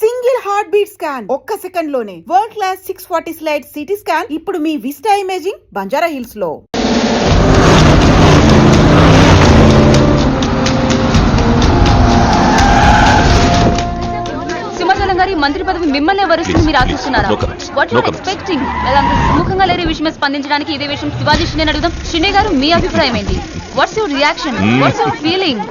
Single heart beat scan ఒక్క second లోనే world class 640 slide CT scan ఇప్పుడు మీ vista imaging Banjara hills లో. సింహాచలం గారి మంత్రి పదవి మిమ్మల్ని వరుసని మీరు ఆశిస్తున్నారా? What you expecting? అంత సుముఖంగా లేని విషయమే స్పందించడానికి ఇదే విషయం శివాజీ షిండే అడుగుదాం. షిండే గారు మీ అభిప్రాయం ఏంటి? What's your reaction? What's your feeling?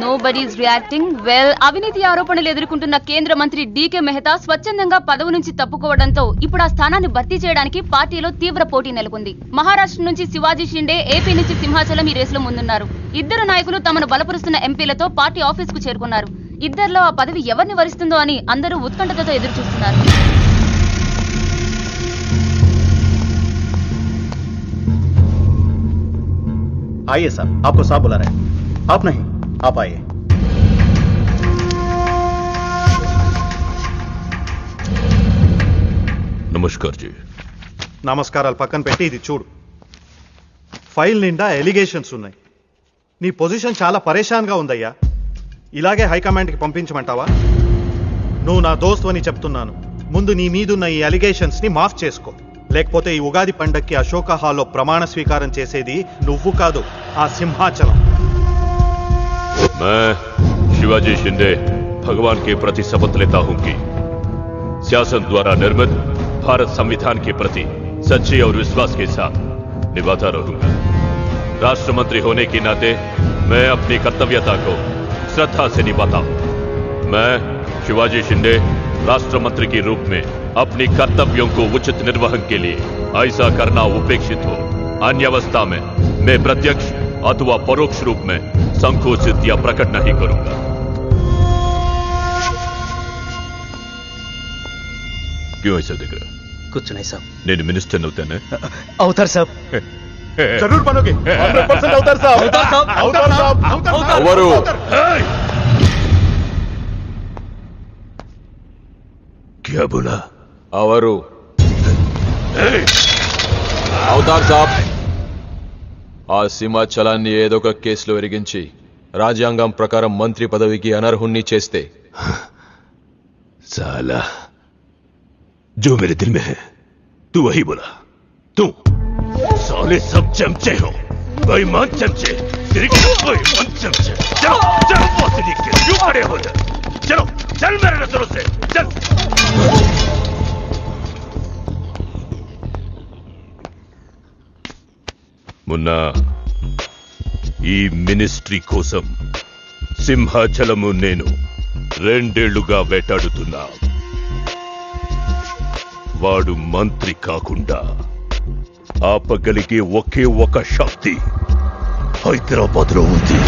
Nobody is reacting. Well, అవినీతి ఆరోపణలు ఎదుర్కొంటున్న కేంద్ర మంత్రి డీకే మెహతా స్వచ్ఛందంగా పదవి నుంచి తప్పుకోవడంతో ఇప్పుడు ఆ స్థానాన్ని భర్తీ చేయడానికి పార్టీలో తీవ్ర పోటీ నెలకొంది. మహారాష్ట్ర నుంచి శివాజీ షిండే, ఏపీ నుంచి సింహాచలం ఈ రేసులో ముందున్నారు. ఇద్దరు నాయకులు తమను బలపరుస్తున్న ఎంపీలతో పార్టీ ఆఫీస్ కు చేరుకున్నారు. ఇద్దరిలో ఆ పదవి ఎవరిని వరిస్తుందో అని అందరూ ఉత్కంఠతతో ఎదురు చూస్తున్నారు. आइए साहब, आपको साहब बुला रहे हैं. आप नहीं, आप आइए. నమస్కార్ జీ. నమస్కారాలు పక్కన పెట్టి ఇది చూడు. ఫైల్ నిండా ఎలిగేషన్స్ ఉన్నాయి. నీ పొజిషన్ చాలా పరేషాన్గా ఉందయ్యా. ఇలాగే హైకమాండ్కి పంపించమంటావా? నువ్వు నా దోస్తు అని చెప్తున్నాను. ముందు నీ మీదున్న ఈ అలిగేషన్స్ని మాఫ్ చేసుకో. లేకపోతే ఈ ఉగాది పండక్కి అశోక హాల్లో ప్రమాణ స్వీకారం చేసేది నువ్వు కాదు, ఆ సింహాచలం. मैं शिवाजी शिंदे भगवान के प्रति शपथ लेता हूं कि शासन द्वारा निर्मित भारत संविधान के प्रति सच्चे और विश्वास के साथ निभाता रहूंगा. राष्ट्र मंत्री होने के नाते मैं अपनी कर्तव्यता को श्रद्धा से निभाता हूं. मैं शिवाजी शिंदे राष्ट्र मंत्री के रूप में अपनी कर्तव्यों को उचित निर्वहन के लिए ऐसा करना उपेक्षित हो. अन्य अवस्था में मैं प्रत्यक्ष अथवा परोक्ष रूप में संकोचित या प्रकट नहीं करूंगा. क्यों ऐसा दिख रहा? कुछ नहीं साहब. నేను మినిస్టర్ అవుతానే? అవుతారు సాబ్. जरूर बनोगे. 100% అవుతారు సాబ్. అవుతారు సాబ్. ఎవరు? क्या बोला? అవరు అవుతారు సాబ్. ఆ సింహాచలాన్ని ఏదో ఒక కేసులో ఎరిగించి రాజ్యాంగం ప్రకారం మంత్రి పదవికి అనర్హుణ్ణి చేస్తే साला जो मेरे दिल में है तू वही बोला. तू साले सब चमचे हो, बेईमान चमचे, बेईमान चमचे. चलो चलो बॉस लिख के क्यों खड़े हो जाए? चलो चल मेरे नजरों से चल. मुन्ना, ఈ మినిస్ట్రీ కోసం సింహాచలము నేను 2 ఏళ్లుగా వేటాడుతున్నా. వాడు మంత్రి కాకుండా ఆపగలిగే ఒకే ఒక శక్తి హైదరాబాద్ లో ఉంది.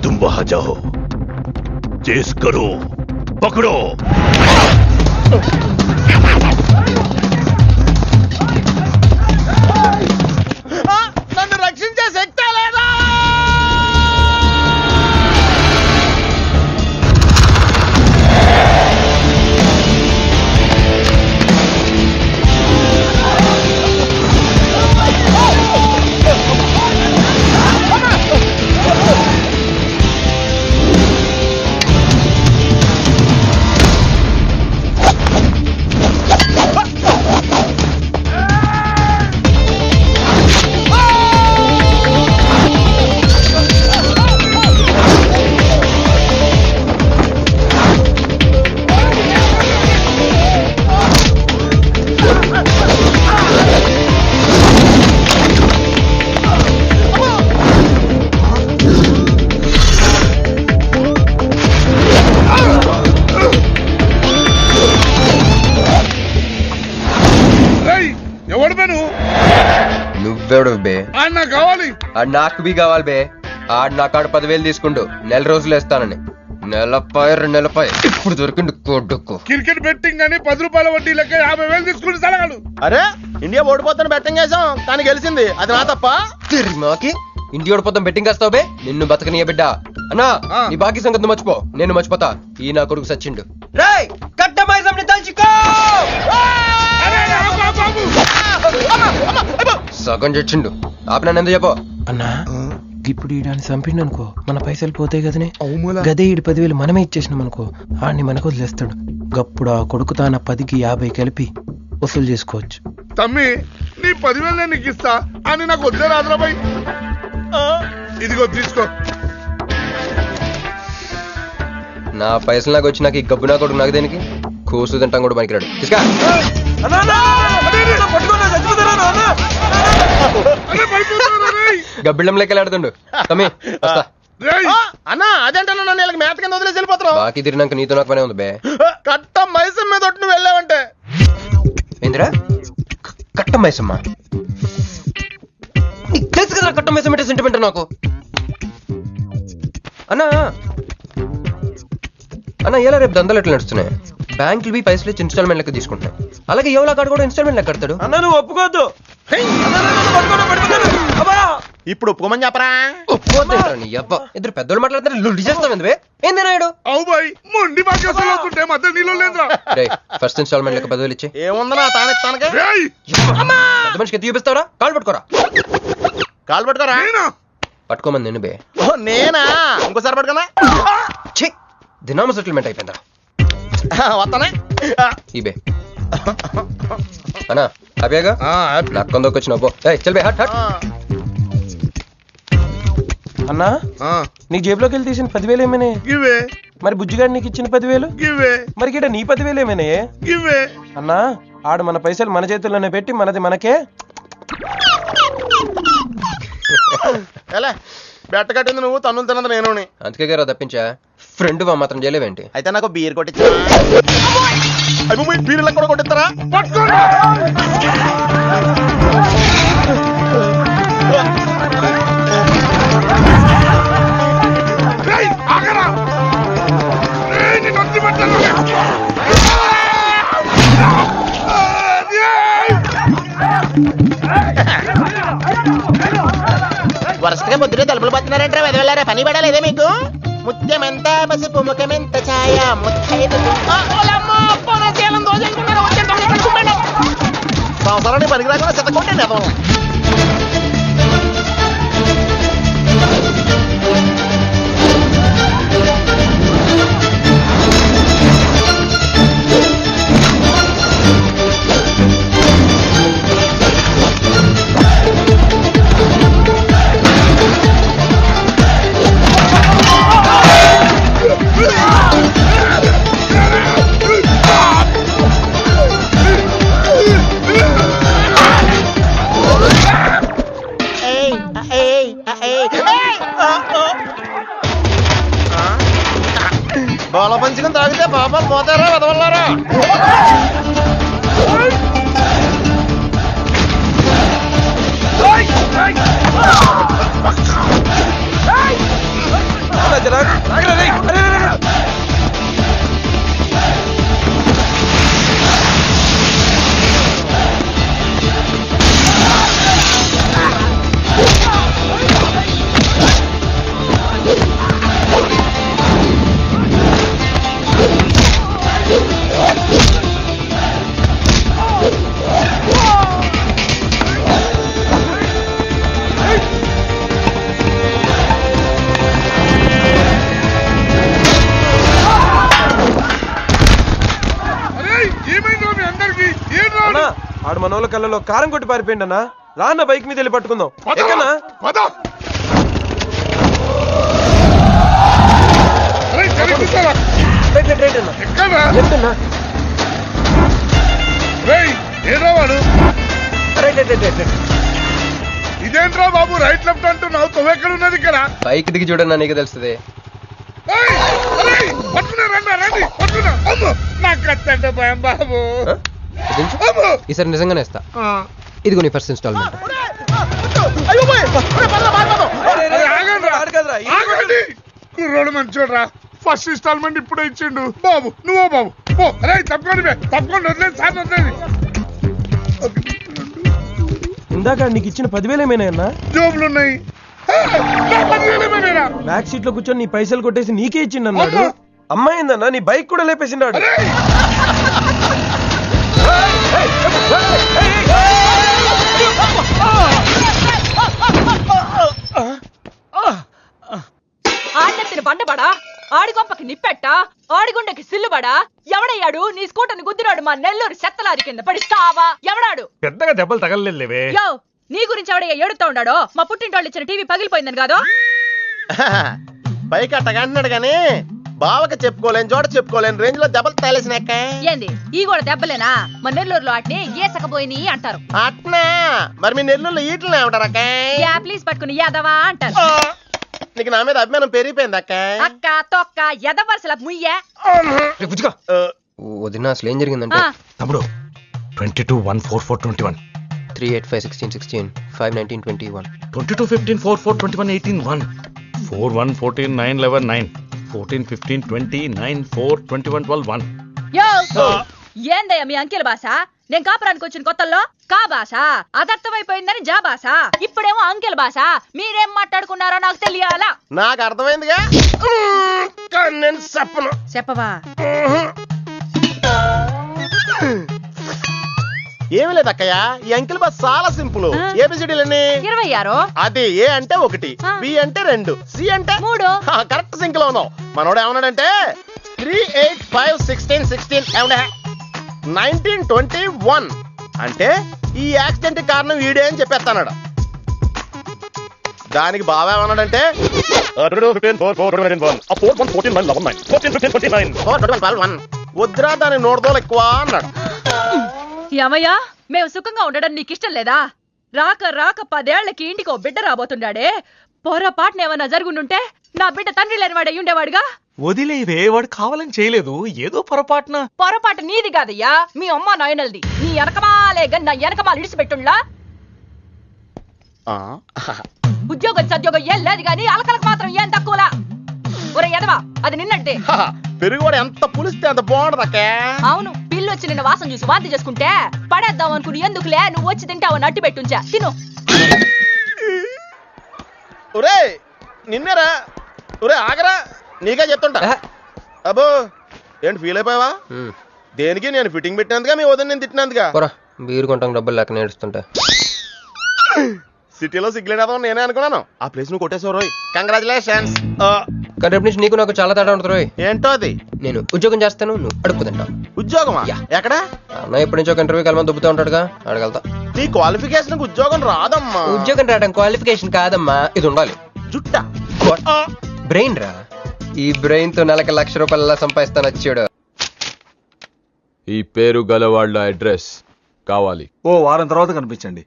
तुम वहां जाओ, चेस करो, पकड़ो. నన్ను రక్షించే శక్తి లేదా? నువ్వెవడు బే? నాకు బి కావాలి బే. ఆడు నా కాడు 10,000 తీసుకుండు. 1 రోజులు వేస్తానని. నెలపై 2 నెలపై ఇప్పుడు దొరికిండు కొడుకు. క్రికెట్ బెట్టింగ్ అని 10 రూపాయల వడ్డీ లెక్క 50,000 తీసుకుంటూ సలగాడు. అరే ఇండియా ఓడిపోతాను బెట్టింగ్ వేసాం, కానీ గెలిచింది. అది నా తప్ప? మాకి ఇంటి ఓడిపోతాం బెట్టింగ్ వేస్తావు బే? నిన్ను బతకనియ బిడ్డ. అన్నా నీ బాకీ సంగతి మర్చిపో, నేను మర్చిపోతా. ఈ నా కొడుకు సచ్చిండు. రేయ్ కట్టమైజంని తలుచుకో. సగం చచ్చిండు. ఆపినా ఎంత చెప్పు అన్నా ఇప్పుడు ఈడాన్ని చంపిండు అనుకో మన పైసలు పోతాయి కదనే. గదే ఈడి 10,000 మనమే ఇచ్చేసినాం అనుకో ఆడిని మనకు వదిలేస్తాడు. గప్పుడు ఆ కొడుకు తాన 10కి 50 కలిపి వసూలు చేసుకోవచ్చు. తమ్మి నీ 10,000 నేను నీకు ఇస్తా అని నాకు వద్దే రాదురాబాయ్. ఇదిగో తీసుకో. నా పైసలు నాకు వచ్చి నాకు ఈ గబ్బు నా కొడుకు నాకు దేనికి కూసు తింటాం కూడా పనికిరాడు. తీసుకా గబ్బిళ్ళం లెక్కలు ఆడుతుండు. తమ్మి వస్తా. అన్నా అదేంటన్నా నన్ను వీళ్ళకి మేత కింద వదిలేసి వెళ్ళిపోతారు. బాకీ తిరిగినాక నీతో నాకు పనే ఉంది బే. కట్ట మైసం మీద ఒట్టు నువ్వు వెళ్ళావంటే ఏందిరా కట్ట మైసమ్మ? నీకు తెలుసు కదా కట్ట మైసమ్మ అంటే సెంటిమెంట్ నాకు. అన్నా అన్న ఎలా రేపు దందలు ఎట్లా నడుస్తున్నాయి? బ్యాంకులు బి పైసలు ఇచ్చి ఇన్స్టాల్మెంట్ లెక్క తీసుకుంటాయి. అలాగే ఎవలా కాడు కూడా ఇన్స్టాల్మెంట్ లెక్క కడతాడు. అన్న నువ్వు ఒప్పుకోవద్దు. ఇప్పుడు ఒప్పుకోమని చెప్పరా? ఒప్పుకోద్దంటారా నీ అబ్బ? ఇద్దరు పెద్దోళ్ళు మాట్లాడుతారు లుడి చేస్తావు ఎందువే? ఏంది నాయుడు? అవు బాయ్ మొండి బాకేసులు అవుతుంటే మధ్య నీళ్ళు లేదురా. ఫస్ట్ ఇన్స్టాల్మెంట్ లెక్క 10,000 ఇచ్చి ఏముందనా తానెత్తానగా పెద్ద మనిషికి ఎత్తి చూపిస్తావరా? కాళ్ళు పట్టుకోరా. కాలు పట్టుకోరా. పట్టుకోమని నేను బే. ఓ నేనా? ఇంకోసారి పట్టుకున్నా ఛీ దినామ సెటిల్మెంట్ అయిపోయిందా? వస్తానే ఈ బే అన్నా హ్యాపీగా నాకు కొందరికి వచ్చిన చల్ బే హట్ హట్. అన్నా నీ జేబులోకి వెళ్ళి తీసిన 10,000 ఏమైనా? ఇవే మరి బుజ్జిగాడు నీకు ఇచ్చిన 10,000? ఇవే మరి గిడ నీ 10,000 ఏమైనా? ఇవే అన్నా ఆడు మన పైసలు మన చేతుల్లోనే పెట్టి మనది మనకే. ఎలా బెట్ట కట్టింది నువ్వు, తన్నులు తిన్నది నేను. అందుకే గారు తప్పించా ఫ్రెండ్ మాత్రం చేయలేవేంటి? అయితే నాకు బీర్ కొట్టించా. బీర్లకు కూడా కొట్టిస్తారా? వరుసగా పొద్దునే తలుపులు పడుతున్నారంటే వెదవెళ్ళారా? పని పడాలేదే మీకు? ముత్యమెంత పసుపు ముఖమెంత ఛాయ సంవత్సరానికి పనికి రాకుండా చెత్తకొట్టండి అదో. బాల పంచకం తాగితే పాపాలు పోతారా వెదవల్లారా? ఆడు మన వాళ్ళ కళ్ళలో కారం కొట్టి పారిపోయింది అన్న. రాన్న బైక్ మీద వెళ్ళి పట్టుకుందాం. ఎక్కనా ఇదేంట్రా బాబు రైట్ లెఫ్ట్ అంటున్నావు? తొవ్వెక్కడ ఉన్నది ఇక్కడ? బైక్ దిగి చూడన్నా నీకు తెలుస్తుంది. బాబు ఈసారి నిజంగానే ఇస్తా. ఇదిగో నీ ఫస్ట్ ఇన్స్టాల్మెంట్. కుర్రోడు మంచోడ్రా. ఫస్ట్ ఇన్స్టాల్మెంట్ ఇప్పుడే ఇచ్చిండు బాబు. నువ్వు బాబు తప్పకుండా తప్పకుండా వదిలేదు సార్ వదిలేదు. ఇందాక నీకు ఇచ్చిన 10,000 ఏమైనా అన్నా? జోబులు ఉన్నాయి. బ్యాక్ సీట్ లో కూర్చొని నీ పైసలు కొట్టేసి నీకే ఇచ్చిండు అన్నాడు. అమ్మాయిందన్నా నీ బైక్ కూడా లేపేసిండాడు. నిప్పెట్టా ఆడిగుండకి సిల్లుబడా ఎవడయ్యాడు నీ స్కూటర్ని గుద్దినాడు మా నెల్లూరు చెత్తలారి కింద పడి సావా ఎవడాడు పెద్దగా దెబ్బలు తగలలేవే యో నీ గురించి ఎవడయ్యా ఏడుతా ఉన్నాడో మా పుట్టింటోళ్ళు ఇచ్చిన టీవీ పగిలిపోయిందని కాదు పైకి అట్టగా అంటున్నాడు గాని బావకి చెప్పుకోలేని చోట చెప్పుకోలేని రేంజ్ లో దెబ్బలు తగిలేసినాక ఏంది ఈ కూడా దెబ్బలేనా మా నెల్లూరులో అట్నే గీసకపోయినాయి అంటారు అట్నా మరి మీ నెల్లూరులో ఈటలు ఏమంటారక్క యా ప్లీజ్ పట్టుకుని యాదవా అంటారు నీకు నా మీద అభిమానం పెరిగిపోయింది అక్క అక్క తొక్క ఎదవరసల ముయ్య వదిన అసలు ఏం జరిగిందంటే తమ్ముడు 22-1-4-4-21 3-8-5-16-16 5-19-21 22-15-4-4-21-18-1 4-1-14-9-11-9 14-15-20-9-4-21-12-1 యో ఏందయ్యా మీ అంకెల భాష నేను కాపురానికి వచ్చిన కొత్తల్లో కా భాష అదర్థమైపోయిందని జా భాష ఇప్పుడేమో అంకెల భాష మీరేం మాట్లాడుకున్నారో నాకు తెలియాలా నాకు అర్థమైందిగా నేను చెప్పను చెప్పవా ఏమి లేదు అక్కయ్య ఈ అంకిల్ బస్ చాలా సింపుల్ ఏబిసిడీలన్నీ 26 అది ఏ అంటే 1 బి అంటే 2 సి అంటే 3 కరెక్ట్ సింక్ లో ఉన్నావు మనోడు ఏమన్నాడంటే 3-8-5-16-16 ఏమన్నా 19-21 అంటే ఈ యాక్సిడెంట్ కారణం వీడే అని చెప్పేస్తాడు దానికి బాబా ఏమన్నాడంటే 4-1-14-9-11-9 వద్దురా దాని నోడదోలు ఎక్కువ అన్నాడు ఏమయ్యా మేము సుఖంగా ఉండడం నీకు ఇష్టం లేదా రాక రాక 10 ఏళ్లకి ఇంటికి ఓ బిడ్డ రాబోతున్నాడే పొరపాటున ఏమన్నా జరుగుండుంటే నా బిడ్డ తండ్రి లేని వాడు అయ్యుండేవాడుగా వదిలేవే వాడు కావాలని చేయలేదు ఏదో పొరపాటున పొరపాటు నీది కాదయ్యా మీ అమ్మ నాయనల్ది నీ వెనకమాలే గన్న వెనకమాలు ఇడిచిపెట్టుండ్లా ఉద్యోగం సద్యోగం ఏం లేదు గాని అలకలకు మాత్రం ఏం తక్కువలా ఒరే ఎదవా అది నిన్నంటే పెరుగు కూడా ఎంత పులిస్తే అంత బాగుంటది అక్క అవును పిల్లు వచ్చి నిన్న వాసన చూసి వాంతి చేసుకుంటే పడేద్దాం అనుకుని ఎందుకులే నువ్వు వచ్చి తింటావు నట్టు పెట్టుంచా తిను ఒరే నిన్నేరా ఒరే ఆగరా నీకే చెప్తుంటా అబ్బో ఏంటి ఫీల్ అయిపోయావా దేనికి నేను ఫిట్టింగ్ పెట్టినందుగా మీ వదిన నేను తిట్టినందుగా బీరు కొంటాం డబ్బులు లేక నేడుస్తుంటా సిటీలో సిగ్గులేదా నేనే అనుకున్నాను ఆ ప్లేస్ నువ్వు కొట్టేసావు రోయ్ కంగ్రాచులేషన్స్ కానీ రేపు నుంచి నీకు నాకు చాలా తేడా ఉంటుంది రోయ్ ఏంటో అది నేను ఉద్యోగం చేస్తాను నువ్వు అడుగు తింటావు ఉద్యోగమా ఎక్కడ అన్న ఎప్పటి నుంచో ఒక ఇంటర్వ్యూకి వెళ్ళమని దుబ్బుతూ ఉంటాడుగా అడగలుగుతా నీ క్వాలిఫికేషన్ ఉద్యోగం రాదమ్మా ఉద్యోగం రావడం క్వాలిఫికేషన్ కాదమ్మా ఇది ఉండాలి జుట్టా బ్రెయిన్ రా ఈ బ్రెయిన్ తో నెలకి ₹1,00,000 ఎలా సంపాదిస్తాను వచ్చాడు ఈ పేరు గల వాళ్ళ అడ్రస్ కావాలి ఓ వారం తర్వాత కనిపించండి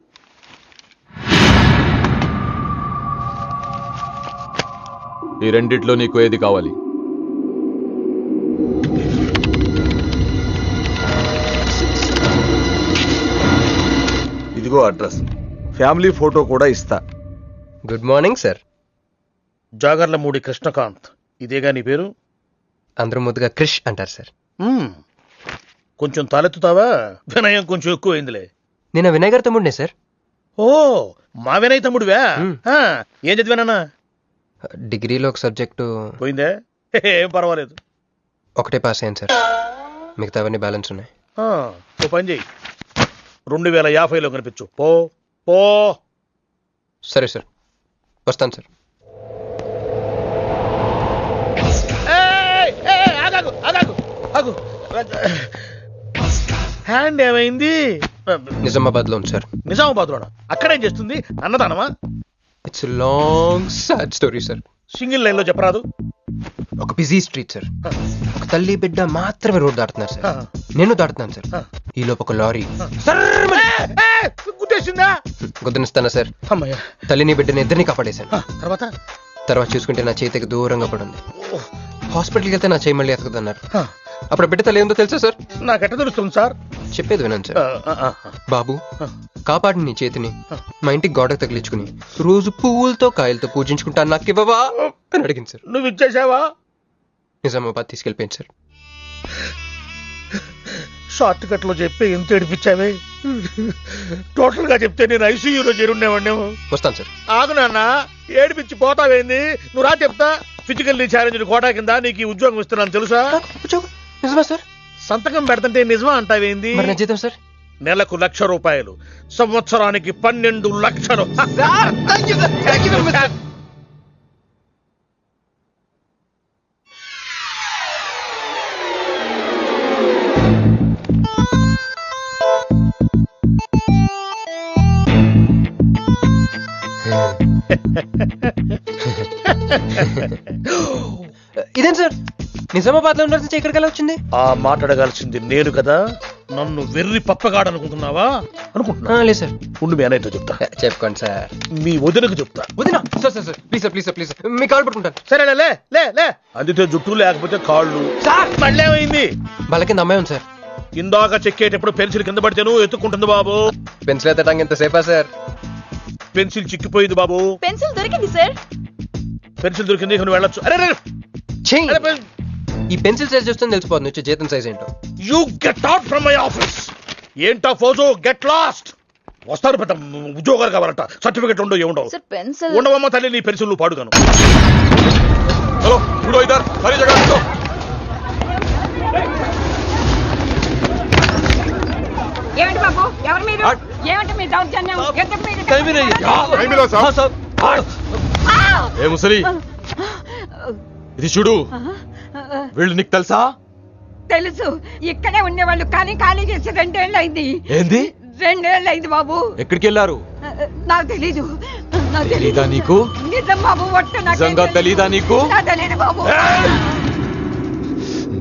ఈ రెండిట్లో నీకు ఏది కావాలి ఇదిగో అడ్రస్ ఫ్యామిలీ ఫోటో కూడా ఇస్తా good morning sir Jagarlamudi Krishnakanth ఇదేగా నీ పేరు అందరూ ముద్దుగా క్రిష్ అంటారు సార్ కొంచెం తలెత్తుతావా వినయం కొంచెం ఎక్కువైందిలే నేను వినయ్ గారి తమ్ముడినే సార్ ఓ మా వినయ్ తమ్ముడివా ఏం చదివానా డిగ్రీలో ఒక సబ్జెక్టు పోయిందే ఏం పర్వాలేదు ఒకటే పాస్ అయ్యాను సార్ మిగతావన్నీ బ్యాలెన్స్ ఉన్నాయి ఓ పని చెయ్యి 2050లో కనిపించు పో పో సరే సార్ వస్తాను సార్ హ్యాండ్ ఏమైంది నిజామాబాద్ లో ఉంది సార్ నిజామాబాద్ లోనా అక్కడేం చేస్తుంది అన్నదానమా it's long sad story sir single line లో చెప్పరాదు ఒక బిజీ స్ట్రీట్ సార్ ఒక తల్లి బిడ్డ మాత్రమే రోడ్ దాటుతున్నారు సార్ నేను దాటుతున్నాను సార్ ఈ లోపు ఒక లారీ గుద్దేసిందా గుద్దనిస్తానా సార్ అమ్మయ్య తల్లిని బిడ్డని ఇద్దరిని కాపాడేశాను తర్వాత చూసుకుంటే నా చేతికి దూరంగా పడింది హాస్పిటల్కి వెళ్తే నా చేయి మళ్ళీ ఎతకదన్నారు అప్పుడు బిడ్డ తల్లి ఏందో తెలుసా సార్ నాకెట్ట తెలుస్తుంది సార్ చెప్పేది వినండి సార్ బాబు కాపాడి నీ చేతిని మా ఇంటికి గోడకు తగిలించుకుని రోజు పువ్వులతో కాయలతో పూజించుకుంటాను నాకు ఇవ్వవా అని అడిగింది సార్ నువ్వు ఇచ్చేసావా నిజామాబాద్ తీసుకెళ్ళిపోయింది సార్ షార్ట్ కట్ లో చెప్పి ఎంత ఏడిపించావే టోటల్ గా చెప్తే నేను ఐసీయూలో చేరుండేవాడినేమో వస్తాను సార్ ఆగు నాన్న ఏడిపించి పోతావేంది నువ్వు రా చెప్తా ఫిజికల్లీ ఛాలెంజ్ కోటా కింద నీకు ఉద్యోగం ఇస్తున్నాను తెలుసా నిజమా సార్ సంతకం పెడతంటే నిజమా అంటావేంది మరి నా జీతం సార్ నెలకు ₹1,00,000 సంవత్సరానికి 12 లక్షలు ఇదేం సార్ నిజామాబాద్ లో ఉండాల్సి ఇక్కడికి ఎలా వచ్చింది? ఆ మాట్లాడగాల్సింది నేను కదా, నన్ను వెర్రి పప్పగాడనుకుంటున్నావా? అనుకుంటున్నా. లేదు సార్. ఉండు మీ అన్నయ్యతో చెప్తా. చెప్పుకోండి సార్. మీ వదినకు చెప్తా. వదినా sir sir sir please sir please sir please me call పట్టుకుంటాను. సరే లే లే లే అందితే జుట్టు లేకపోతే కాళ్ళు. సార్ మళ్ళీ ఏమైంది? వాళ్ళ కింద అమ్మాయి ఉంది సార్. ఇందాక చెక్కేటప్పుడు పెన్సిల్ కింద పడితేను ఎత్తుకుంటుంది బాబు. పెన్సిల్ ఎత్తడానికి ఎంతసేపా సార్? పెన్సిల్ చిక్కిపోయింది బాబు. పెన్సిల్ దొరికింది సార్. పెన్సిల్ దొరికింది, నువ్వు వెళ్ళొచ్చు. అరే చెయ్యి. ఈ పెన్సిల్ సైజ్ చూస్తే తెలిసిపోతుంది వచ్చే జీతం సైజ్ ఏంటో. You get out from my office. ఏంటా ఫోజో, గెట్ లాస్ట్. వస్తారు పెద్ద ఉద్యోగాలు కావాలంట, సర్టిఫికెట్ ఉండవు ఏముండవు. సార్ పెన్సిల్ ఉండవమ్మ తల్లి, నీ పెన్సిల్ నువ్వు పాడుగాను. హలో చూడో ఇద్దరు సరి జగ. ఏమిటి బాబు, ఎవరు మీరు? ఏమిటి మీ దౌర్జన్యం? ఎందుకు మీరు ఏ ముసలి, ఇది చూడు. వీళ్ళు నీకు తెలుసా? తెలుసు, ఇక్కడే ఉండేవాళ్ళు కానీ ఖాళీ చేసి 2 ఏళ్ళు అయింది. ఏంది? 2 ఏళ్ళు అయింది బాబు. ఎక్కడికి వెళ్ళారు? నాకు తెలీదు. తెలీదా నీకు? నిజం బాబు, ఒట్టు నిజంగా తెలీదా నీకు? తెలీదు బాబు.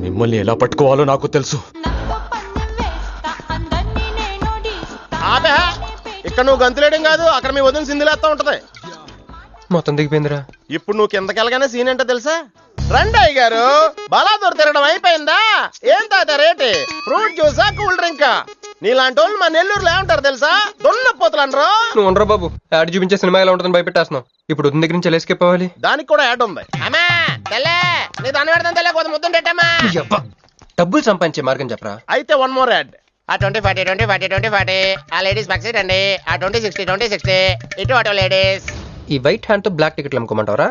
మిమ్మల్ని ఎలా పట్టుకోవాలో నాకు తెలుసు. ఆపే, ఇక్కడ నువ్వు గంతులేయడం కాదు, అక్కడ మీ వదిన సింధులేస్తా ఉంటది. మొత్తం దిగిపోయిందిరా. ఇప్పుడు నువ్వు కిందకెళ్ళగానే సీన్ ఏంటో తెలుసా? రండయ్య గారు, బలాదూర్ తిరగడం అయిపోయిందా? ఏం తాత రేటు? ఫ్రూట్ జ్యూసా, కూల్ డ్రింకా? నీలాంటి వాళ్ళు మా నెల్లూరులో ఏమంటారు తెలుసా? దొన్నపోతులు అనరు. నువ్వు ఉండరా బాబు, యాడ్ చూపించే సినిమా ఎలా ఉంటుందని భయపెట్టేస్తున్నావు. ఇప్పుడు వదిన దగ్గర నుంచి ఎస్కేప్ అవ్వాలి. దానికి కూడా యాడ్ ఉంది. అమ్మా తెల్లే, నీ దాన్ని పెడతాను తెల్లే, కొద్ది ముద్దుంటేటమ్మా. డబ్బులు సంపాదించే మార్గం చెప్పరా. అయితే 1 more యాడ్. ఆ 20-40 20-40 20-40 ఆ లేడీస్ బ్యాక్ సైడ్ అండి. ఆ 20-60 20-60 ఇటు అటు లేడీస్. ఈ వైట్ హ్యాండ్ తో బ్లాక్ టికెట్లు అమ్ముకోమంటావరా?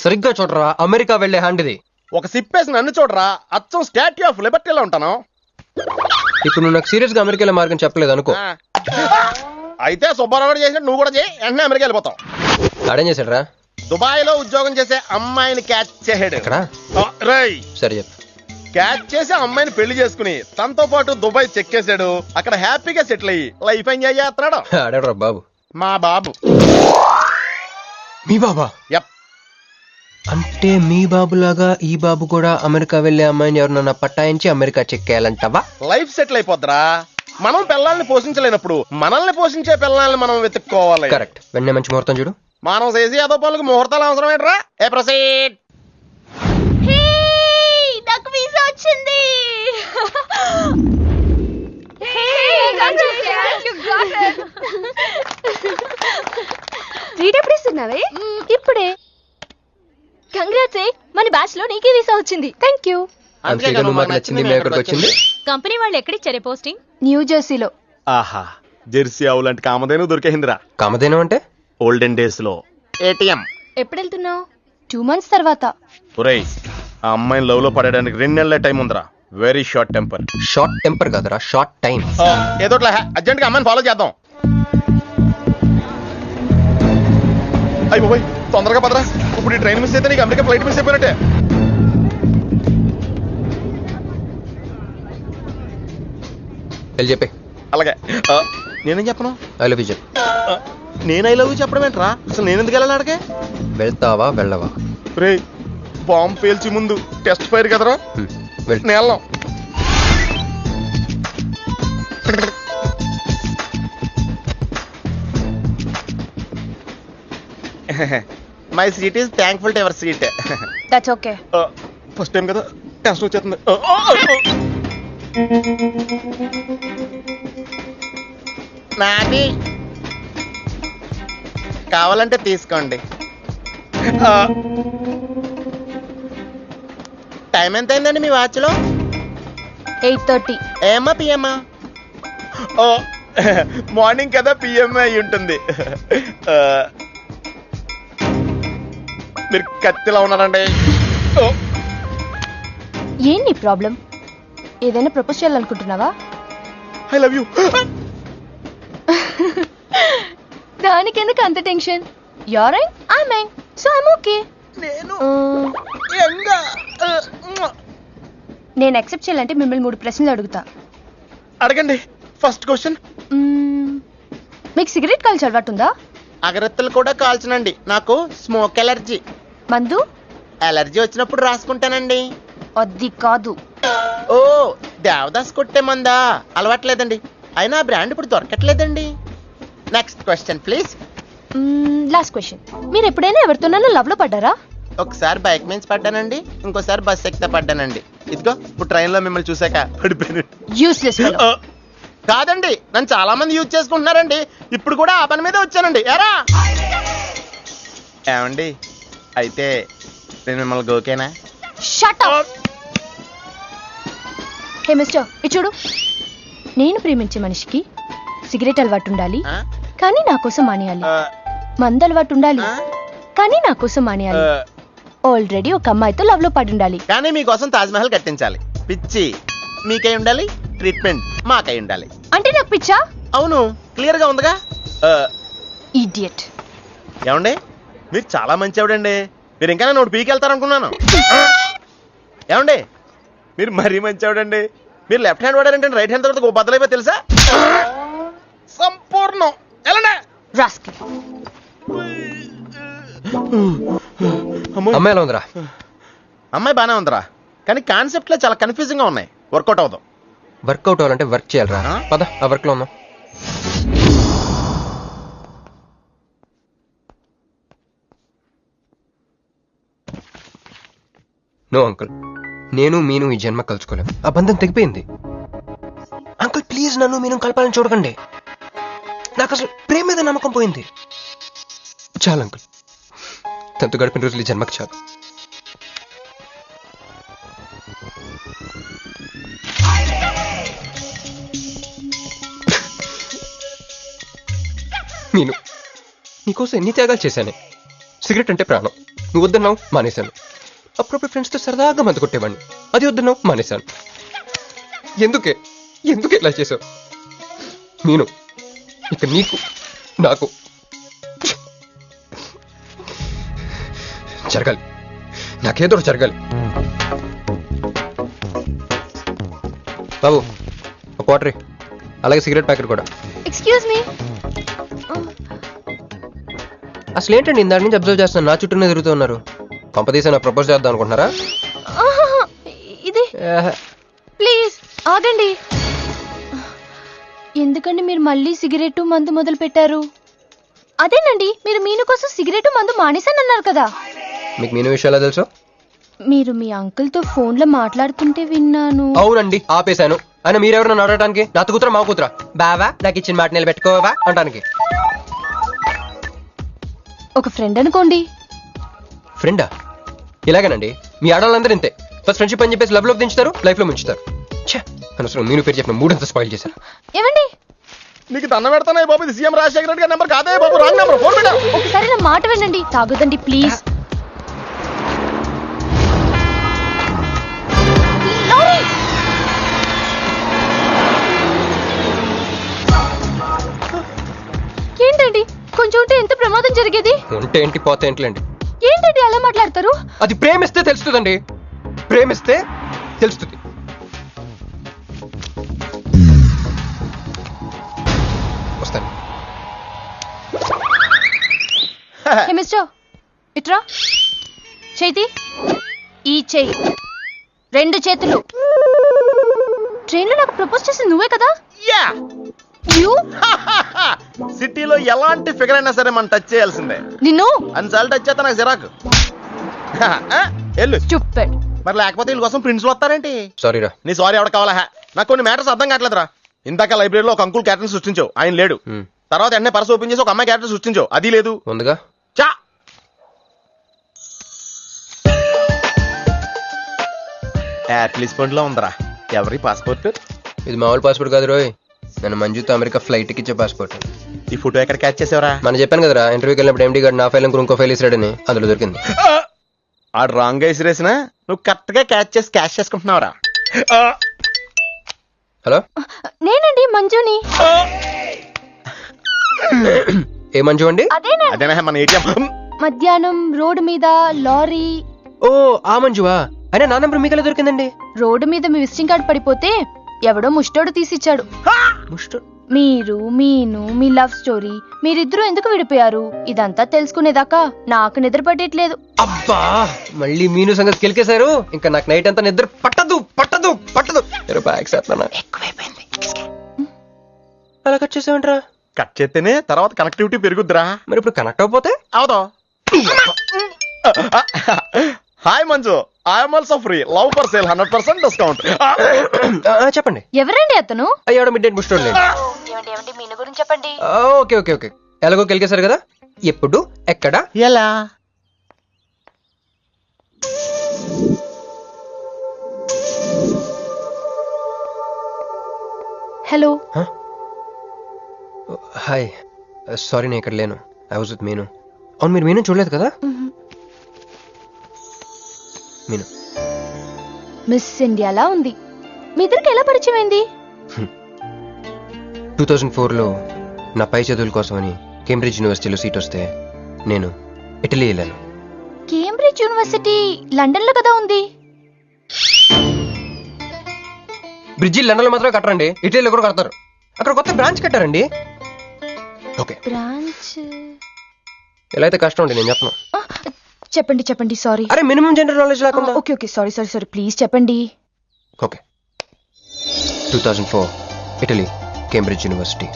సరిగ్గా చూడరా, అమెరికా వెళ్లే హ్యాండ్ ఇది. ఒక సిప్పేసి నన్ను చూడరా, అచ్చం స్టాట్యూ ఆఫ్ లిబర్టీలో ఉంటాను. ఇప్పుడు నువ్వు నాకు సీరియస్ గా అమెరికా మార్గం చెప్పలేదు అనుకో. అయితే సుబ్బారావు చేసినట్టు నువ్వు కూడా చేయి, వెంటనే అమెరికా వెళ్ళిపోతాం. ఆడేం చేశాడరా? దుబాయ్ లో ఉద్యోగం చేసే అమ్మాయిని క్యాచ్ చేసాడు. ఎక్కడ? రై సరే చెప్పు. క్యాచ్ చేసి అమ్మాయిని పెళ్లి చేసుకుని తనతో పాటు దుబాయ్ చెక్కేశాడు. అక్కడ హ్యాపీగా సెటిల్ అయ్యి లైఫ్ ఎంజాయ్ చేస్తున్నాడు. ఆడాడురా బాబు. మా బాబు. మీ బాబా? యప్. అంటే మీ బాబులాగా ఈ బాబు కూడా అమెరికా వెళ్లే అమ్మాయిని ఎవరినన్నా పట్టాయించి అమెరికా చెక్కేయాలంటావా? లైఫ్ సెటిల్ అయిపోద్దిరా. మనం పిల్లల్ని పోషించలేనప్పుడు మనల్ని పోషించే పిల్లల్ని మనం వెతుక్కోవాలి. కరెక్ట్. వెంటనే మంచి ముహూర్తం చూడు. మనం చేసి అదో పనులకు ముహూర్తాలు అవసరం ఏంట్రా? ఏ ప్రొసీడ్. నాకు వీసా వచ్చింది. ఎప్పుడు ఇస్తున్నావే? ఇప్పుడే. కంగ్రాట్స్, మన బ్యాచ్ లో నీకే వీసా వచ్చింది. Thank you. అంతేగా నువ్వు మాకు నచ్చింది, మేము ఎక్కడికి వచ్చింది. కంపెనీ వాళ్ళు ఎక్కడిచ్చారే పోస్టింగ్? న్యూ జెర్సీలో. ఆహా, జెర్సీ ఆవు లాంటి కామధేను దొరికేసిందిరా. కామధేను అంటే? ఓల్డెన్ డేస్ లో ఏటీఎం. ఎప్పుడు వెళ్తున్నావు? 2 months తర్వాత. ఒరేయ్, ఆ అమ్మాయిని లవ్ లో పడడానికి 2 నెలల టైం ఉందిరా. Very short temper. Short temper కాదురా, షార్ట్ టైం. ఏదో అర్జెంట్ గా అమ్మాయిని ఫాలో చేద్దాం. అయ్యి బాబోయ్, తొందరగా పదరా. ఇప్పుడు ఈ ట్రైన్ మిస్ అయితే నీకు అమెరికా ఫ్లైట్ మిస్ అయిపోయినట్టే. వెళ్ళి చెప్పే. అలాగే. నేనేం చెప్పను? ఐ లవ్ యూ చెప్పు. నేను ఐ లవ్ యూ చెప్పడం ఏంట్రా? అసలు నేను ఎందుకు వెళ్ళాలి అడిగే? వెళ్తావా వెళ్ళవా? రే, బాంబు పేల్చి ముందు టెస్ట్ ఫైర్ కదరా. వెళ్ళు. నేను వెళ్ళాం. My seat is thankful to ever seat. That's okay. First time కదా, టెస్ట్ వచ్చేస్తుంది. నాది కావాలంటే తీసుకోండి. టైం ఎంత అయిందండి మీ వాచ్లో? 8:30. ఏమా పిఎమ్మా? ఓ, మార్నింగ్ కదా, పిఎంఏ అయి ఉంటుంది. మీరు కత్తిలా ఉన్నారండి. ఏంటి ప్రాబ్లం? ఏదైనా ప్రపోజ్ చేయాలనుకుంటున్నావా? I love you. దానికి ఎందుకు అంత tension? You're young, I young, so I'm okay. నేను యాక్సెప్ట్ చేయాలంటే మిమ్మల్ని 3 ప్రశ్నలు అడుగుతా. అడగండి. First question. మీకు సిగరెట్ కాల్చి అలవాటు ఉందా? అగరత్తులు కూడా కాల్చనండి, నాకు స్మోక్ ఎలర్జీ. మందు ఎలర్జీ వచ్చినప్పుడు రాసుకుంటానండి. అది కాదు. ఓ, దేవదాస్ కొట్టే మందా? అలవాట్లేదండి, అయినా బ్రాండ్ ఇప్పుడు దొరకట్లేదండి. Next question please. Last question. మీరు ఎప్పుడైనా ఎవరితోనైనా లవ్ లో పడ్డారా? ఒకసారి బైక్ మీద పడ్డానండి, ఇంకోసారి బస్ ఎక్కితే పడ్డానండి. ఇదిగో ఇప్పుడు ట్రైన్ లో మిమ్మల్ని చూసాక పడిపోయాను. యూస్లెస్ కాదండి, నన్ను చాలా మంది యూజ్ చేసుకుంటున్నారండి. ఇప్పుడు కూడా ఆ పని మీద వచ్చానండి. ఎరా ఏమండి, అయితే నేను మిమ్మల్ని గోకేనా? Shut up. హే మిస్టర్, ఇది చూడు. నేను ప్రేమించే మనిషికి సిగరెట్ అలవాటు ఉండాలి, కానీ నా కోసం మానేయాలి. మందు అలవాటు ఉండాలి, కానీ నా కోసం మానేయాలి. ఆల్రెడీ ఒక అమ్మాయితో లవ్ లో పడి ఉండాలి, కానీ మీకోసం తాజ్ మహల్ కట్టించాలి. పిచ్చి మీకై ఉండాలి, ట్రీట్మెంట్ మాకై ఉండాలి. అంటే నాకు పిచ్చా? అవును, క్లియర్ గా ఉందిగా. ఇడియట్. ఏమండి, మీరు చాలా మంచివాడండి. మీరు ఇంకా నన్ను పీకెళ్తారనుకున్నాను. ఏమండి, మీరు మరీ మంచివాడండి. మీరు లెఫ్ట్ హ్యాండ్ వాడారంటే రైట్ హ్యాండ్ తర్వాత బద్దలైపోయి తెలుసా? సంపూర్ణం. ఎలానే రాస్కల్. అమ్మాయి ఎలా ఉందిరా? అమ్మాయి బానే ఉందిరా, కానీ కాన్సెప్ట్ లో చాలా కన్ఫ్యూజింగ్ గా ఉన్నాయి. వర్కౌట్ అవుతాం. వర్కౌట్ అవ్వాలంటే వర్క్ చేయాలరా. పద ఆ వర్క్ లో ఉన్నాం. నో అంకుల్, నేను మీను ఈ జన్మ కలుసుకోలేం. ఆ బంధం తెగిపోయింది. అంకుల్ ప్లీజ్ నన్ను మీను కలపాలని చూడకండి. నాకు అసలు ప్రేమ మీద నమ్మకం పోయింది. చాలు అంకుల్, తనతో గడిపిన రోజులు ఈ జన్మకి చాలు. నేను నీకోసం ఎన్ని త్యాగాలు చేశానే. సిగరెట్ అంటే ప్రాణం, నువ్వు వద్దన్నావు మానేశాను. అప్పుడప్పుడు ఫ్రెండ్స్తో సరదాగా మందు కొట్టేవాడిని, అది వద్దన్నావు మానేశాను. ఎందుకే ఎందుకు ఇలా చేసావు? నేను ఇక నీకు నాకు జరగాలి, నాకేదో జరగాలి. బాబు ఒక వాటర్, అలాగే సిగరెట్ ప్యాకెట్ కూడా. Excuse me. అసలు ఏంటండి ఇందాక నుంచి అబ్జర్వ్ చేస్తున్నాను, నా చుట్టూనే తిరుగుతూ ఉన్నారు. పంపదీసా నా ప్రపోజ్ చేద్దాం అనుకుంటున్నారా? ఇది ప్లీజ్ ఆగండి. ఎందుకండి మీరు మళ్ళీ సిగరెట్ మందు మొదలు పెట్టారు? అదేనండి, మీరు మీను కోసం సిగరెట్ మందు మానేశానన్నారు కదా. మీకు మీను విషయాలు తెలుసు? మీరు మీ అంకుల్ తో ఫోన్ లో మాట్లాడుతుంటే విన్నాను. అవునండి, ఆపేశాను. ఆయన మీరెవరు నన్ను అడగడానికి? నా కూతురా మా కూతురా? బావా నాకు ఇచ్చిన మాట నిలబెట్టుకోవా అంటానికి. ఒక ఫ్రెండ్ అనుకోండి. ఫ్రెండా? ఇలాగేనండి, మీ ఆడవాళ్ళందరూ ఇంతే. ఫస్ట్ ఫ్రెండ్షిప్ అని చెప్పేసి లవ్ లోకి దించుతారు, లైఫ్ లో ముంచుతారు. అనవసరం మీను పేరు చెప్పిన మూడంతా స్పాయిల్ చేశారు. ఏమండి, నీకు దండ పెడతానే బాబు, ఇది సీఎం రాజశేఖర రెడ్డి గారి నెంబర్ కాదే బాబు, రాంగ్ నెంబర్. ఫోన్ పెట్టా. ఒకసారి నా మాట వినండి. తాగొద్దండి ప్లీజ్. ఏంటండి, కొంచెం ఉంటే ఎంత ప్రమాదం జరిగేది. ఉంటే ఏంటి పోతే ఏంటిలేండి. ఏంటండి అలా మాట్లాడతారు? అది ప్రేమిస్తే తెలుస్తుందండి, ప్రేమిస్తే తెలుస్తుంది. వస్తాను. హే మిస్టర్, ఇట్రా. చేతి ఈ చెయ్యి, రెండు చేతులు. ట్రైన్ లో నాకు ప్రపోజ్ చేసింది నువ్వే కదా? యా. యు సిటీలో ఎలాంటి ఫిగర్ అయినా సరే మనం టచ్ చేయాల్సిందే. నిన్ను అన్నిసార్లు టచ్ చేస్తా నాకు చిరాకు. వెళ్ళు. స్టూపిడ్. మరి లేకపోతే వీళ్ళ కోసం ప్రిన్స్ లో వస్తారేంటి? సారీ రా. నీ సారీ ఎవడ కావాలా? నాకు కొన్ని మ్యాటర్స్ అర్థం కావట్లేదురా. ఇందాక లైబ్రరీలో ఒక అంకుల్ క్యారెక్టర్ సృష్టించావు, ఆయన లేడు. తర్వాత ఎన్నే పర్స్ ఓపెన్ చేసి ఒక అమ్మాయి క్యారెక్టర్ సృష్టించావు, అది లేదు. ఉందిగా. చా యాప్లీస్ ఫండ్ లో ఉందరా. ఎవరి పాస్పోర్ట్? ఇది మామూలు పాస్పోర్ట్ కాదు రోయ్, నన్ను మంజుతో అమెరికా ఫ్లైట్ కి ఇచ్చే పాస్పోర్ట్. ఈ ఫోటో ఎక్కడ క్యాచ్ చేసావరా? మనం చెప్పాను కదరా, ఇంటర్వ్యూకి వెళ్ళినప్పుడు ఎండి గారు నా ఫైల్ ఇంకో ఫైల్ ఇస్తాడని, అందులో దొరికింది. ఆడు రాంగ్ గా ఇసిరేసినా నువ్వు కరెక్ట్ గా క్యాచ్ చేసి క్యాష్ చేసుకుంటున్నావురా. హలో, నేనండి మంజుని. ఏ మంజు అండి? అదేనా మన ఏటీఎం. మధ్యాహ్నం రోడ్డు మీద లారీ. ఓ ఆ మంజువా? అయినా నా నెంబర్ మీకు ఎలా దొరికిందండి? రోడ్డు మీద మీ విజిటింగ్ కార్డు పడిపోతే ఎవడో ముష్టోడు తీసిచ్చాడు. మీరు మీను మీ లవ్ స్టోరీ మీరిద్దరూ ఎందుకు విడిపోయారు ఇదంతా తెలుసుకునేదాకా నాకు నిద్ర పట్టట్లేదు. అబ్బా మళ్ళీ మీను సంగతి కెలికేశారు. ఇంకా నాకు నైట్ అంతా నిద్ర పట్టదు పట్టదు పట్టదు. బ్యాగ్స్ ఎక్కువైపోయింది. అలా కట్ చేసామంటరా? కట్ చేస్తేనే తర్వాత కనెక్టివిటీ పెరుగుద్దిరా. మరి ఇప్పుడు కనెక్ట్ అయిపోతే అవుదా? Hi Manju, I'm also free. Love for sale 100% discount. చెప్పండి. ఎవరండి అతను? అయ్యాడు మిడ్ నైట్ బుక్ స్టోర్ లేండి. మీను గురించి చెప్పండి. ఓకే ఓకే ఓకే ఎలాగో కెలికేశారు కదా. ఎప్పుడు ఎక్కడ ఎలా? హలో. హాయ్ సారీ నేను ఇక్కడ లేను. ఐ వాజ్ విత్ మీను. అవును మీరు మీను చూడలేదు కదా? మీను మిస్ ఇండియాలా ఉంది. మీ ఇద్దరికి ఎలా పరిచయం అయింది? 2004లో నా పై చదువుల కోసమని కేంబ్రిడ్జ్ యూనివర్సిటీలో సీట్ వస్తే నేను ఇటలీ వెళ్ళాను. కేంబ్రిడ్జ్ యూనివర్సిటీ లండన్ లో కదా ఉంది. బ్రిడ్జి లండన్లో మాత్రమే కట్టరండి, ఇటలీలో కూడా కడతారు. అక్కడ కొత్త బ్రాంచ్ కట్టారండి. ఓకే బ్రాంచ్ ఎలా అయితే కష్టం అండి నేను చెప్పను. చెప్పండి చెప్పండి. సారీ. అరే మినిమం జనరల్ నాలెడ్జ్ లేకుండా. Okay okay sorry sorry sorry please చెప్పండి. Okay 2004 Italy Cambridge university.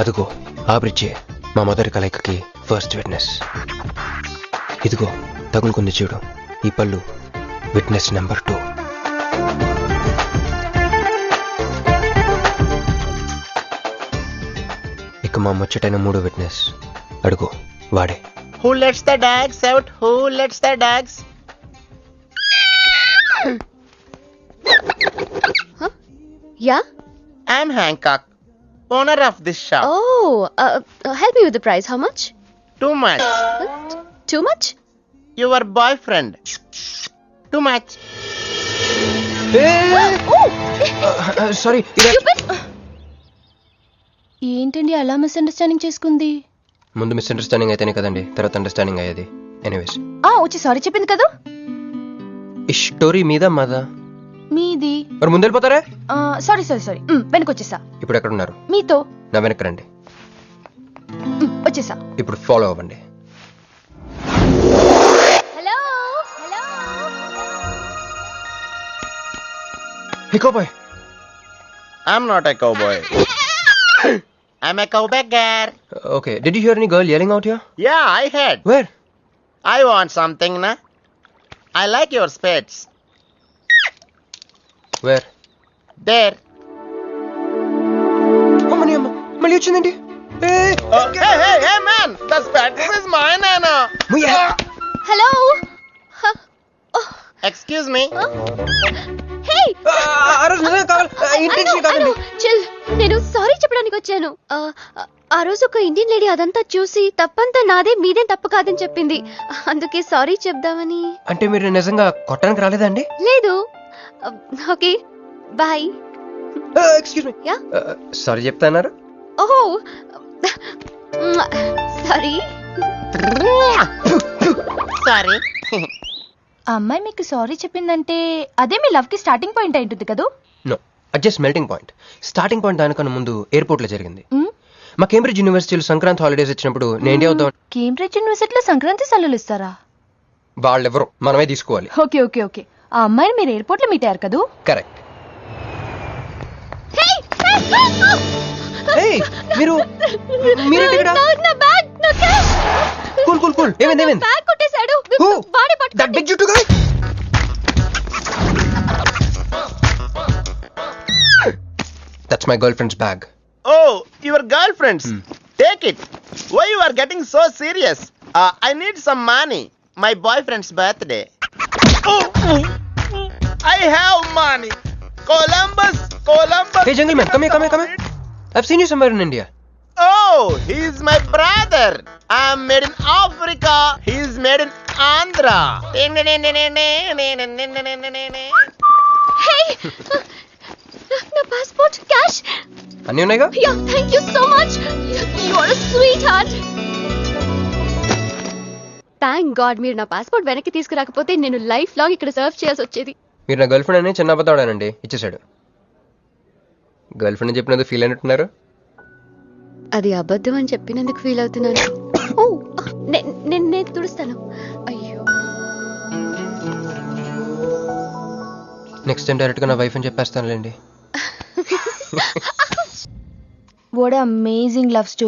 అదిగో ఆ బ్రిడ్జే మా మొదటి కలయికకి ఫస్ట్ విట్నెస్. ఇదిగో తగులుకుంది చూడు ఈ పళ్ళు, విట్నెస్ నెంబర్ 2. ఇక మా ముచ్చటైన 3వ విట్నెస్ అడుగు వాడే. Who lets the dogs out? Who lets the dogs? Yeah? I'm Hancock, owner of this shop. Oh, help me with the price. How much? Too much. Too much? Your boyfriend. Too much. Sorry. ఏంటండి అలా misunderstanding చేసుకుంది? ముందు misunderstanding అయితేనే కదండి తర్వాత understanding అయ్యేది. Anyways వచ్చి sorry చెప్పింది కదా. ఈ స్టోరీ మీద మాదా? మీది. మరి ముందు వెళ్ళిపోతారా? సారీ సారీ సారీ వెనకొచ్చేసా. ఇప్పుడు ఎక్కడ ఉన్నారు? మీతో. నా వెనక్కి రండి. వచ్చేసా. ఇప్పుడు ఫాలో అవ్వండి. Hello hello. Hey cowboy. I'm not a cowboy. I'm a cowbagger. Okay, did you hear any girl yelling out here? Yeah, I heard. Where? I want something, na? I like your spades. Where? There. అమ్మని అమ్మ మళ్ళీ వచ్చిందండి. Hey, man! The spades is mine, Anna. Hello. Excuse me. హే. ఆ రోజు నిజంగా కావాలి, intention కాదండి. Chill. నేను సారీ చెప్పడానికి వచ్చాను. ఆ రోజు ఒక ఇండియన్ లేడీ అదంతా చూసి తప్పంతా నాదే మీదేం తప్పు కాదని చెప్పింది. అందుకే సారీ చెప్దామని. అంటే మీరు నిజంగా కొట్టడానికి రాలేదండి? లేదు. Okay bye. Excuse me. Yeah. Sorry చెప్తాన్నారు. ఓహో సారీ. Sorry. ఆ అమ్మాయి మీకు సారీ చెప్పిందంటే అదే మీ లవ్ కి స్టార్టింగ్ పాయింట్ అయి ఉంటుంది కదా? నో, అది just melting point. Starting point దానికన్నా ముందు ఎయిర్పోర్ట్ లో జరిగింది. మా కేంబ్రిడ్జ్ యూనివర్సిటీలో సంక్రాంతి హాలిడేస్ వచ్చినప్పుడు నేను ఇండియా వద్దాం. కేంబ్రిడ్జ్ యూనివర్సిటీలో సంక్రాంతి సెలవులు ఇస్తారా? వాళ్ళెవరో మనమే తీసుకోవాలి. Okay okay okay. ఆ అమ్మాయిని మీరు ఎయిర్పోర్ట్ లో మీట్ అయ్యారు కదా? కరెక్ట్. మీరు మీరేంటి ఇక్కడ? నా బ్యాగ్, నా క్యాష్. Cool cool cool. ఏమైంది ఏమైంది? బ్యాగ్ కొట్టేశాడు. బాడీ పట్టుకోండి. దట్ బిగ్ జుట్టు guy. That's my girlfriend's bag. Oh, your girlfriend's. Take it. Why you are getting so serious? I need some money. My boyfriend's birthday. Oh, I have money. Columbus. Hey, jungle man, come here. I've seen you somewhere in India. Oh, he's my brother. I'm made in Africa. He's made in Andhra. Hey! నా passport, cash అన్నీ ఉన్నాయిగా? Yeah, thank you so much. You are a sweetheart. Thank God మీరు నా passport వెనక్కి తీసుకురాకపోతే నేను life long ఇక్కడ serve చేయాల్సి వచ్చేది. మీరు నా గర్ల్ ఫ్రెండ్ అని చిన్న అబద్ధం ఆడానండి, ఇచ్చేసాడు. గర్ల్ ఫ్రెండ్ చెప్పినందుకు ఫీల్ అయినట్టున్నారు. అది అబద్ధం అని చెప్పినందుకు ఫీల్ అవుతున్నాను. ఓ, నేను తుడుస్తాను. అయ్యో, నెక్స్ట్ టైం డైరెక్ట్గా నా వైఫ్ అని చెప్పేస్తానులేండి. What amazing love story.